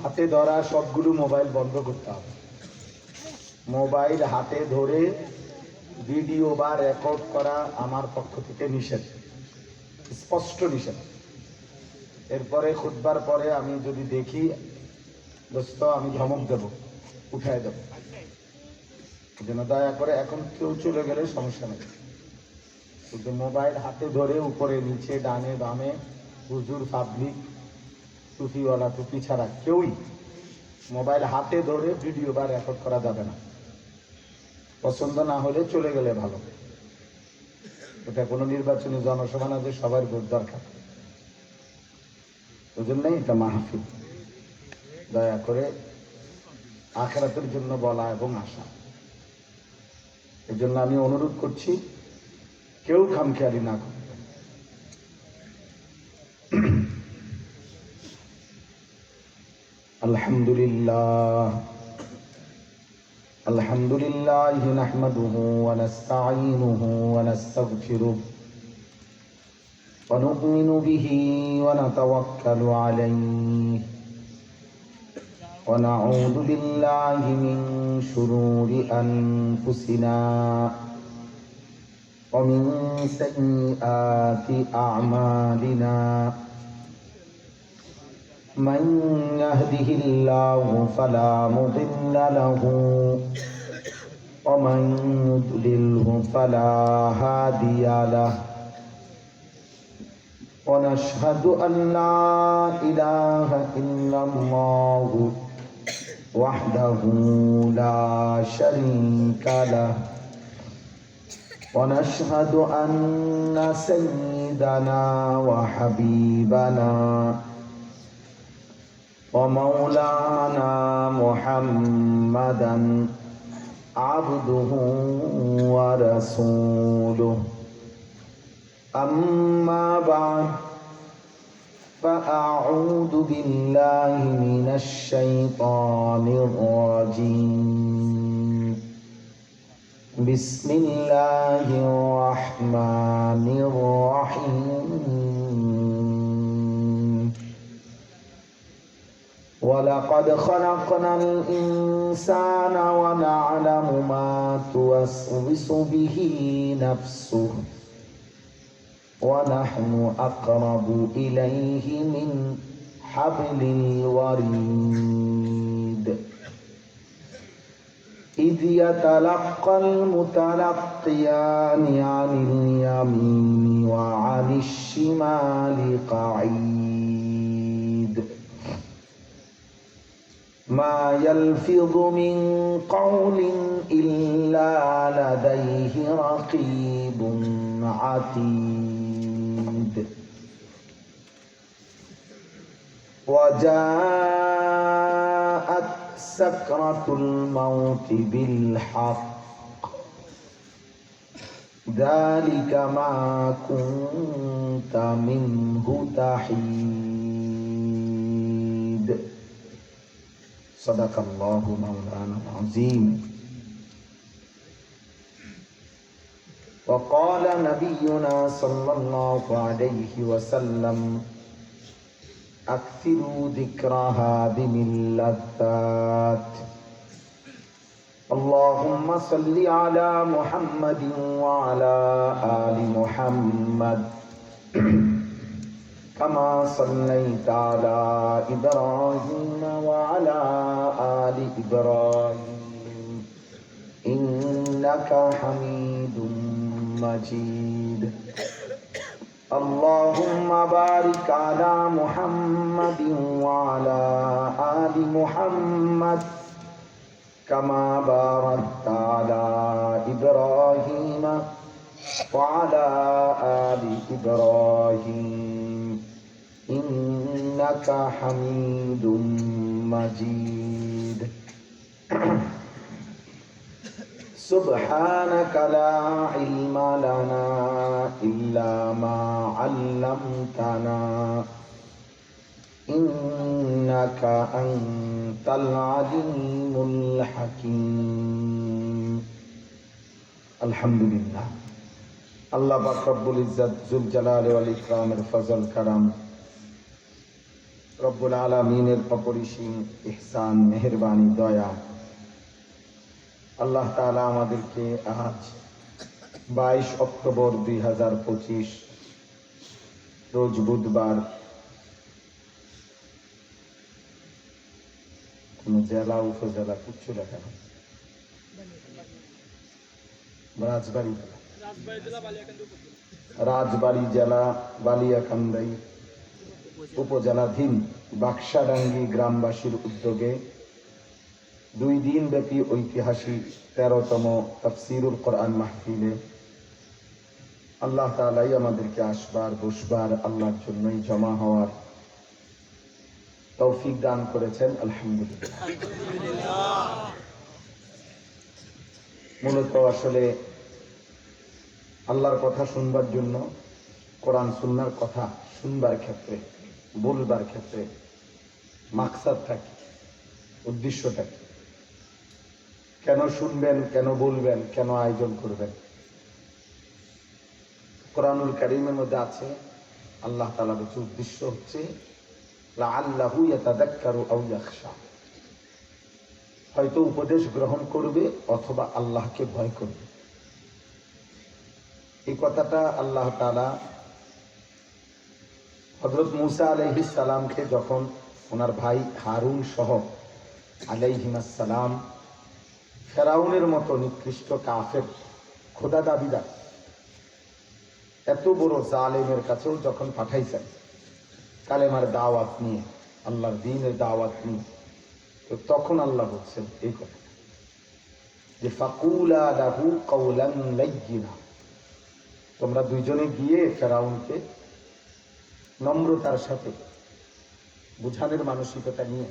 হাতে ধরা সবগুলো মোবাইল বন্ধ করতে হবে। মোবাইল হাতে ধরে ভিডিও বা রেকর্ড করা আমার পক্ষ থেকে নিষেধ, স্পষ্ট নিষেধ। এরপরে খুতবার পরে আমি যদি দেখি দোস্ত, আমি ধমক দেব, উঠায় দেব। যেন দয়া করে এখন কেউ চলে গেলে সমস্যা নেই, কিন্তু মোবাইল হাতে ধরে উপরে নিচে ডানে বামে হুজুর পাবলিক টুপিওয়ালা টুপি ছাড়া কেউই মোবাইল হাতে ধরে ভিডিও বা রেকর্ড করা যাবে না। পছন্দ না হলে চলে গেলে ভালো। এটা কোনো নির্বাচনী জনসভা না যে সবার ভোট দরকার, ওই জন্যই এটা মাহফিল। দয়া করে আখিরাতের জন্য বলা এবং আসা, এই জন্য আমি অনুরোধ করছি কেউ খামখেয়ালি না করবে। আলহামদুলিল্লাহ আলহামদুলিল্লাহ নাহমাদুহু ওয়া নাস্তাঈনুহু ওয়া নাস্তাগফিরুহু ওয়া নু'মিনু বিহি ওয়া নাতাওয়াক্কালু আলাইহি ওয়া নাউযু বিল্লাহি মিন শুরুরি আনফুসিনা ওয়া মিন সাইয়্যাতি আ'মালিনা। من يهده الله فلا مضل له ومن يضلله فلا هادي له ونشهد أن لا إله إلا الله وحده لا شريك له ونشهد أن سيدنا وحبيبنا ومولانا محمدا عبده ورسوله. أما بعد فأعوذ بالله من الشيطان الرجيم. بسم الله الرحمن الرحيم. ولقد خلقنا الإنسان ونعلم ما توسوس به نفسه ونحن أقرب إليه من حبل الوريد إذ يتلقى المتلقيان عن اليمين وعن الشمال قعيد ما يلفظ من قول إلا لديه رقيب عتيد. وجاءت سكرة الموت بالحق ذلك ما كنت منه تحيد. صدق الله مولانا العظيم. وقال نبينا صلى الله عليه وسلم أكثروا ذكر هادم اللذات. اللهم صل على محمد وعلى آل محمد كما صليت على إبراهيم وعلى آل إبراهيم إنك حميد مجيد. اللهم بارك على محمد وعلى آل محمد كما باركت على إبراهيم وعلى آل إبراهيم إنك حميد مجيد. سبحانك لا علم لنا إلا ما علمتنا إنك أنت العليم الحكيم. الحمد لله. আল্লাহ পাক রব্বুল ইজ্জত জুল জালাল ওয়াল ইকরামের ফজল কারাম রব্বুল আলামিনের অপরিসীম ইহসান, মেহেরবানি, দয়া। আল্লাহ তাআলা আমাদেরকে আজ 22 অক্টোবর 2025 রোজ বুধবার, কোন জেলা উপজেলা কিচ্ছু লেখা নেই, রাজবাড়ী জেলা বালিয়াকান্দি উপজেলাধীন বাক্সাডাঙ্গি গ্রামবাসীর উদ্যোগে 2 দিন ব্যাপী ঐতিহাসিক 13তম তাফসীরুল কোরআন মাহফিলে আল্লাহ তাআলাই আমাদেরকে আসবার বসবার, আল্লাহর জন্যই জমা হওয়ার তৌফিক দান করেছেন। আলহামদুলিল্লাহ। মূলত আসলে আল্লাহর কথা শুনবার জন্য, কোরআন সুন্নাহর কথা শুনবার ক্ষেত্রে, বলবার ক্ষেত্রে মাকসাদটা কি, উদ্দেশ্যটা কি, কেন শুনবেন, কেন বলবেন, কেন আয়োজন করবেন? কোরআনুল কারীমের মধ্যে আছে, আল্লাহ তাআলা বলছে উদ্দেশ্য হচ্ছে লাআল্লাহু ইয়াতাযাক্কারু আও ইয়াখশা, হয়তো উপদেশ গ্রহণ করবে অথবা আল্লাহকে ভয় করবে। এই কথাটা আল্লাহ তাআলা হযরত মূসা আলাইহিস সালামকে যখন ওনার ভাই হারুন সহ আলাইহিমাস সালাম ফেরাউনের মতো নিকৃষ্ট কাফের, খোদা দাবিদার, এত বড় জালেমের কাছেও যখন পাঠাইছেন কালেমার দাওয়াত নিয়ে, আল্লাহর দ্বীনের দাওয়াত নিয়ে, তো তখন আল্লাহ বলছেন এই কথা যে ফাকুলা লাহু কাওলান লাইয়িনা, তোমরা দুইজনে গিয়ে ফেরাউনকে নম্রতার সাথে বুঝানোর মানসিকতা নিয়ে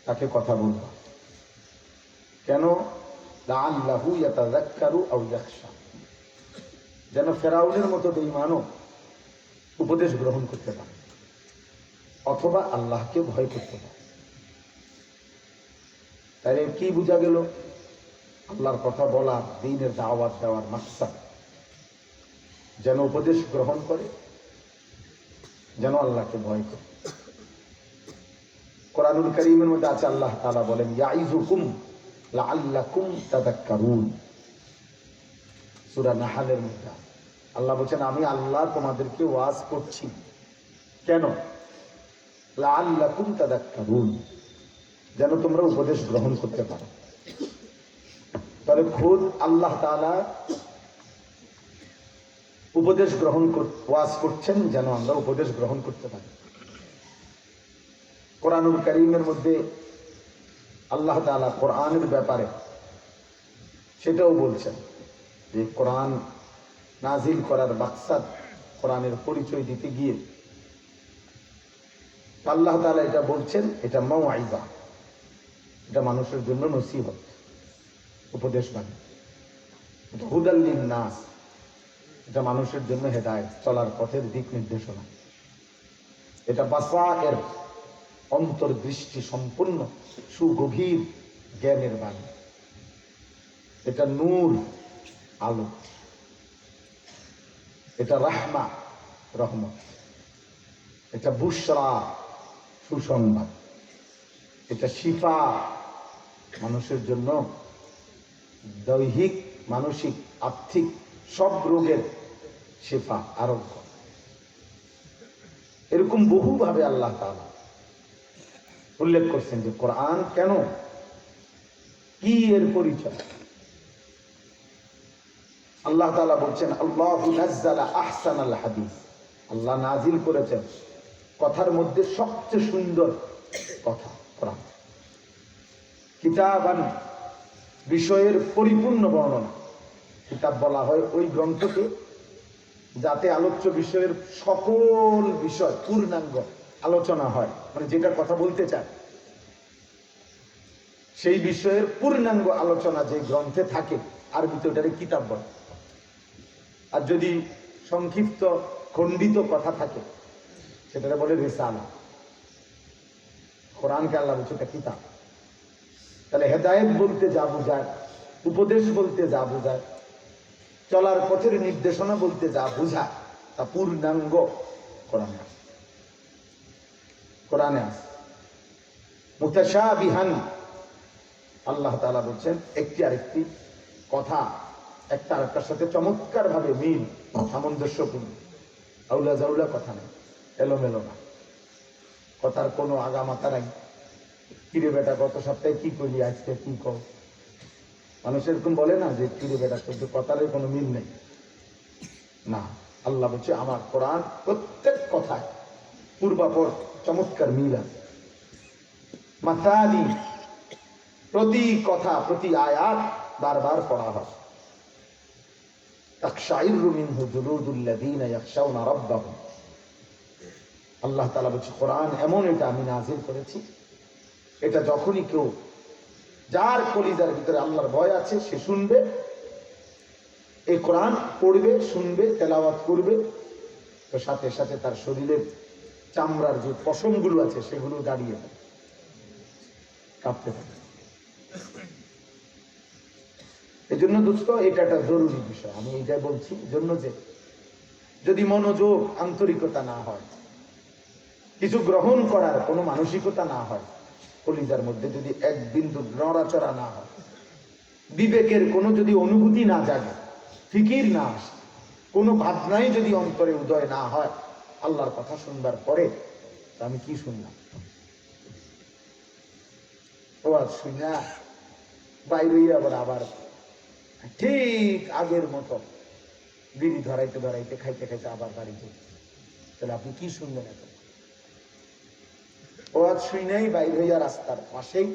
তাকে কথা বলবা। কেন? লাআল্লাহু ইয়াতাযাক্কারু আও ইয়াখশা, যেন ফেরাউনের মতো বেঈমানও উপদেশ গ্রহণ করতে পারে অথবা আল্লাহকে ভয় করতে পারে। তাহলে কি বোঝা গেল? আল্লাহর কথা বলা, দ্বীনের দাওয়াত দেওয়ার মাকসাদ যেন উপদেশ গ্রহণ করে, যেন আল্লাহকে ভয় করে। কোরআনুল কারীমের মধ্যে আছে, আল্লাহ তাআলা বলেন ইয়াইযুকুম লাআল্লাকুম তাযাক্কারুন, সূরা নাহলের মধ্যে আল্লাহ বলেন আমি আল্লাহ তোমাদেরকে ওয়াজ করছি, কেন? লাআল্লাকুম তাযাক্কারুন, যেন তোমরা উপদেশ গ্রহণ করতে পারো। তাহলে খুদ আল্লাহ তাআলা উপদেশ গ্রহণ ওয়াজ করছেন যেন আমরা উপদেশ গ্রহণ করতে পারি। কোরআনুল কারীমের মধ্যে আল্লাহ তাআলা কোরআনের ব্যাপারে সেটাও বলছেন যে কোরআন নাজিল করার মাকসাদ, কোরআনের পরিচয় দিতে গিয়ে আল্লাহ তাআলা এটা বলছেন, এটা মাউইযা, এটা মানুষের জন্য নসিহত, উপদেশ বাণী, এটা হুদাল লিন-নাস, এটা মানুষের জন্য হেদায়েত, চলার পথের দিক নির্দেশনা, এটা বাসায়ের, অন্তর্দৃষ্টি সম্পূর্ণ সুগভীর জ্ঞানের বাণী, এটা নূর, আলো, এটা রাহমা, রহমত, এটা বুশরা, সুসংবাদ, এটা শিফা, মানুষের জন্য দৈহিক, মানসিক, আর্থিক সব রোগের শিফা, আরোগ্য। এরকম বহুভাবে আল্লাহ তাআলা উল্লেখ করছেন যে কোরআন কেন, কি এর পরিচয়। আল্লাহ তাআলা বলছেন আল্লাহু নাযালা আহসানাল হাদিস, আল্লাহ নাজিল করেছেন কথার মধ্যে সবচেয়ে সুন্দর কথা কোরআন। কিতাবান, বিষয়ের পরিপূর্ণ বর্ণনা। কিতাব বলা হয় ওই গ্রন্থকে যাতে আলোচ্য বিষয়ের সকল বিষয় পূর্ণাঙ্গ আলোচনা হয়, মানে যেটা কথা বলতে চায় সেই বিষয়ের পূর্ণাঙ্গ আলোচনা যে গ্রন্থে থাকে, আরবিতে ওটারে কিতাব বলে। আর যদি সংক্ষিপ্ত খণ্ডিত কথা থাকে সেটারে বলে রিসালা। কোরআনকে আল্লাহ বলছে এটা কিতাব। তাহলে হেদায়েত বলতে যা বোঝায়, উপদেশ বলতে যা বোঝায়, চলার পথের নির্দেশনা বলতে যা বোঝায় তা পূর্ণাঙ্গ কোরআন। কোরআনে আছে মুতাশাবিহান। আল্লাহ তাআলা বলছেন একটি আরেকটি কথা একটা আরেকটার সাথে চমৎকার ভাবে মিল, সামঞ্জস্যপূর্ণ, আউলা জাউলা কথা নেই, এলোমেলো না, কথার কোনো আগামাতা নাই। কিরে বেটা গত সপ্তাহে কি করলি, আজকে কি কর। মানুষ এরকম বলে না যে কিরে বেটা কিন্তু কথার কোনো মিল নেই। না, আল্লাহ বলছে আমার কোরআন প্রত্যেক কথায় পূর্বাপর চমৎকার মিল আছে। মাতালি, প্রতি কথা প্রতি আয়াত বারবার পড়া হয়। তাকশাইরু মিনহু জুলুদুল্লাযীনা ইয়াখশাউনা রাব্বাহুম। আল্লাহ তাআলা বলছে কোরআন এমন, এটা আমি নাযিল করেছি, এটা যখনই কেউ, যার কলিজার ভিতরে আল্লাহর ভয় আছে, সে শুনবে, এই কোরআন পড়বে, শুনবে, তেলাওয়াত করবে, তো সাথে সাথে তার শরীরের চামড়ার যে পশমগুলো আছে সেগুলো দাঁড়িয়ে থাকে, কাঁপতে থাকে। এই জন্য দোস্ত, এটা একটা জরুরি বিষয়। আমি এইটাই বলছি জন্য যে যদি মনোযোগ, আন্তরিকতা না হয়, কিছু গ্রহণ করার কোনো মানসিকতা না হয়, কলিজার মধ্যে যদি এক বিন্দু নড়াচড়া না হয়, বিবেকের কোনো যদি অনুভূতি না জাগে, ফিকির না আসে, কোনো ভাবনাই যদি অন্তরে উদয় না হয় আল্লাহর কথা শুনবার পরে, আমি কি শুনলাম? ও আজ শুনা বাইরে আবার ঠিক আগের মতো বিড়ি ধরাইতে ধরাইতে, খাইতে খাইতে আবার বাড়ি যেতে, তাহলে আপনি কি শুনবেন এখন? ও আজ শুই নাই, বাইর হইয়া রাস্তার পাশেই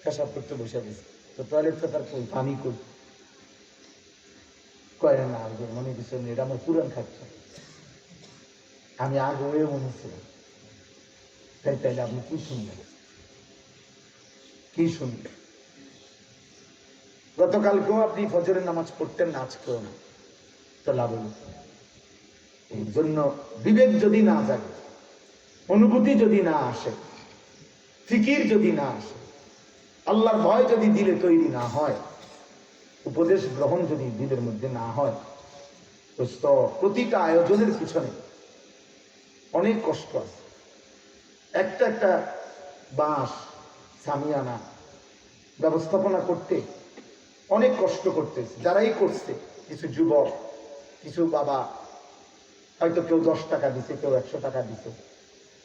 পেশাব করতে বসে গেছে, তো টয়লেট পেপার কই, পানি কই, কয় না আগে মনে কিছু নেই, এটা আমার পুরান খাচ্ছে, আমি আগে হয়ে মনে ছিলাম। তাইলে আপনি কি শুনবেন? কি শুনবেন? গতকালকেও আপনি ফজরের নামাজ পড়তেন না, আজকেও না, তো লাভ হল। এই জন্য বিবেক যদি না জাগে, অনুভূতি যদি না আসে, ফিকির যদি না আসে, আল্লাহর ভয় যদি দিলে তৈরি না হয়, উপদেশ গ্রহণ যদি দিলের মধ্যে না হয়, তো প্রতিটা আয়োজনের পিছনে অনেক কষ্ট আছে। একটা একটা বাঁশ, সামিয়ানা ব্যবস্থাপনা করতে অনেক কষ্ট করতেছে যারাই করছে। কিছু যুবক, কিছু বাবা, হয়তো কেউ 10 টাকা দিছে, কেউ 100 টাকা দিছে,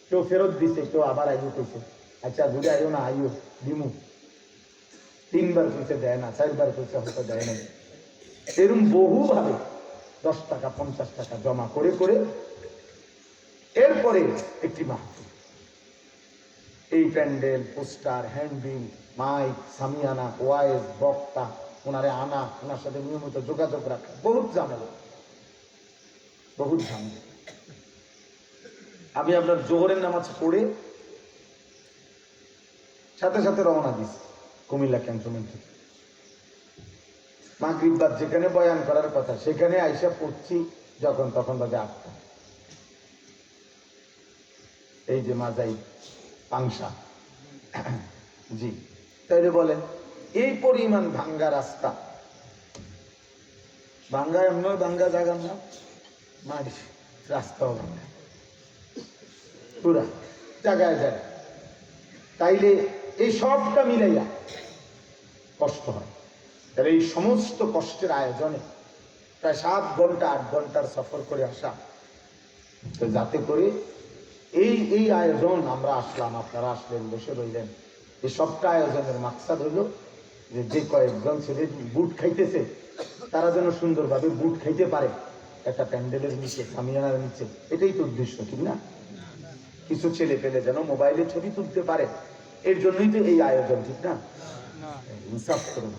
কেউ ফেরত দিছে, কেউ আবার আইও কইছে, আচ্ছা ঘুরে আইও না, আইও দিমু। 3 বার কইছে দেয় না, 4 বার কইছে হয়তো দেয় নাই। এরকম বহুভাবে 10 টাকা 50 টাকা জমা করে করে এরপরে একটি মাহফিল, এই প্যান্ডেল, পোস্টার, হ্যান্ডবিল, মাইক, সামিয়ানা, ওয়াইজ, বক্তা, ওনারে আনা, ওনার সাথে নিয়মিত যোগাযোগ রাখা, বহুত ঝামেলা, বহুত ঝামেলা। আমি আপনার জোহরের নামাজ পড়ে সাথে সাথে রওনা দিছি কুমিল্লা ক্যান্টনমেন্ট থেকে। মাগরিব বাদ যেখানে বয়ান করার কথা সেখানে আইসা পড়ছি যখন তখন বাজে 8টা। এই যে মাজাই পাংশা, জি তাইলে বলেন এই পরিমাণ ভাঙ্গা রাস্তা, ভাঙ্গা এমন ভাঙ্গা জায়গার না, মারি রাস্তাও ভাঙ্গা, পুরা জায়গায় জায়গায়। তাইলে এই সবটা মিলাইয়া কষ্ট হয়। তাহলে এই সমস্ত কষ্টের আয়োজনে প্রায় 7 ঘন্টা 8 ঘন্টার সফর করে আসা, তো যাতে করে এই আয়োজন আমরা আসলাম, আপনারা আসলেন, বসে রইলেন, এই সবটা আয়োজনের মাকসাদ হইল যে কয়েকজন ছেলে বুট খাইতেছে তারা যেন সুন্দরভাবে বুট খাইতে পারে একটা প্যান্ডেলের নিচে, সামিয়ানার নিচে। এটাই তো উদ্দেশ্য, ঠিক না? কিছু ছেলে পেলে যেন মোবাইলে ছবি তুলতে পারে, এর জন্যই তো এই আয়োজন, ঠিক না? ইনসাফ করুন।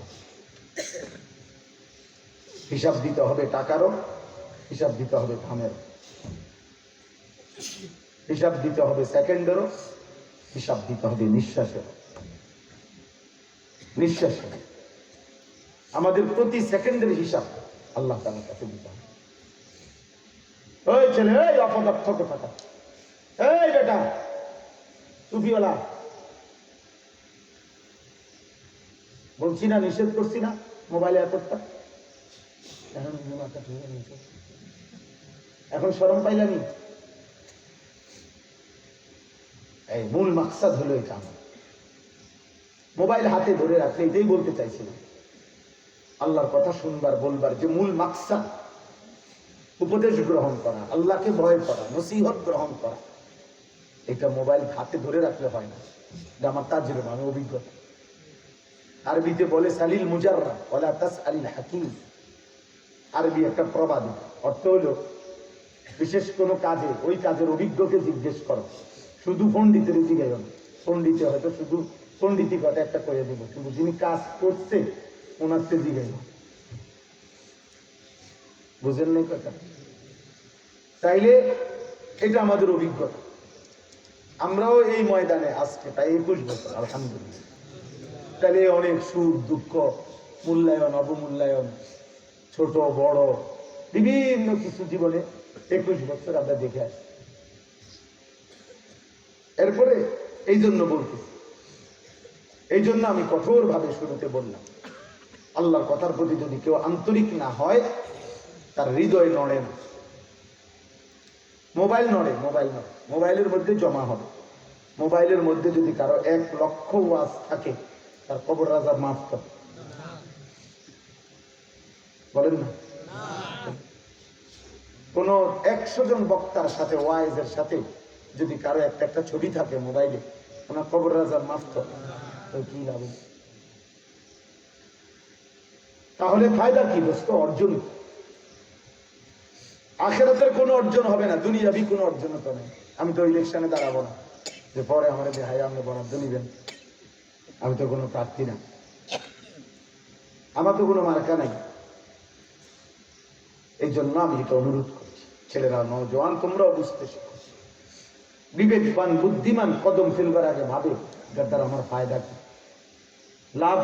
হিসাব দিতে হবে টাকারও, হিসাব দিতে হবে ঘামেরও, হিসাব দিতে হবে সেকেন্ডেরও, হিসাব দিতে হবে নিঃশ্বাসেরও। নিঃশ্বাসের আমাদের প্রতি সেকেন্ডের হিসাব আল্লাহ তাআলার কাছে দিতে হবে। ওই ছেলে, এই অপদার্থ কথা, এই বেটা টুপিওয়ালা, বলছি না, নিষেধ করছি না মোবাইলে এতটা, এখন শরম পাইলানি? এই মূল মাকসাদ হলো এটা। আমার মোবাইল হাতে ধরে রাখলে এটাই বলতে চাইছিলাম, আল্লাহর কথা শুনবার বলবার যে মূল মাকসাদ, উপদেশ গ্রহণ করা, আল্লাহকে ভয় করা, নসিহত গ্রহণ করা, এটা মোবাইল হাতে ধরে রাখলে হয় না। এটা আমার তাজরুবা, আমি অভিজ্ঞতা। আরবিতে বলে সালিল মুজাররা ওয়ালা তাসআলিল হাকিম। আরবি একটা প্রবাদ, অর্থ হলো বিশেষ কোনো কাজে ওই কাজের অভিজ্ঞকে জিজ্ঞেস করো, শুধু পণ্ডিতের জিজ্ঞাসা না। পণ্ডিতে হয়তো শুধু পণ্ডিতি কথা একটা করে দেবো, কিন্তু যিনি কাজ করছে ওনার তে জিজ্ঞাসা। বুঝেন নাই কথা? তাইলে এটা আমাদের অভিজ্ঞতা। আমরাও এই ময়দানে আজকে তাই 21 বছর আলহামদুলিল্লাহ। তাহলে অনেক সুখ দুঃখ, মূল্যায়ন অবমূল্যায়ন, ছোট বড় বিভিন্ন কিছু জীবনে 21 বছর আমরা দেখে আসি। এরপরে এই জন্য বলতেছি, এই জন্য আমি কঠোর ভাবে শুরুতে বললাম, আল্লাহর কথার প্রতি যদি কেউ আন্তরিক না হয়, তার হৃদয় নড়ে না। মোবাইল নড়ে, মোবাইল নড়ে, মোবাইলের মধ্যে জমা হবে। মোবাইলের মধ্যে যদি কারো 1 লক্ষ ওয়াজ থাকে, তার কবর রাজা মাফ করে বলেন না? কোন 100 জন বক্তার সাথে ওয়াইজের সাথে যদি কারো একটা ছবি থাকে মোবাইলে, ওনার কবর রাজা মাফ করে, তো কি লাভ? তাহলে ফায়দা কি দোস্ত? অর্জন। আখিরাতের কোনো অর্জন হবে না, দুনিয়াবি কোনো অর্জন তো নেই। আমি তো ইলেকশনে দাঁড়াবো না যে পরে আমার দেহায় আপনি বরাদ্দ নিবেন, আমি তো কোনো প্রার্থী না, আমার তো কোনো মার্কা নাই। এই জন্য আমি এটা অনুরোধ করছি, ছেলেরা, নওজোয়ান, তোমরাও বুঝতে শিখো। বিবেকবান বুদ্ধিমান কদম ফেলবার আগে ভাবে এটার দ্বারা আমার ফায়দা কি, লাভ।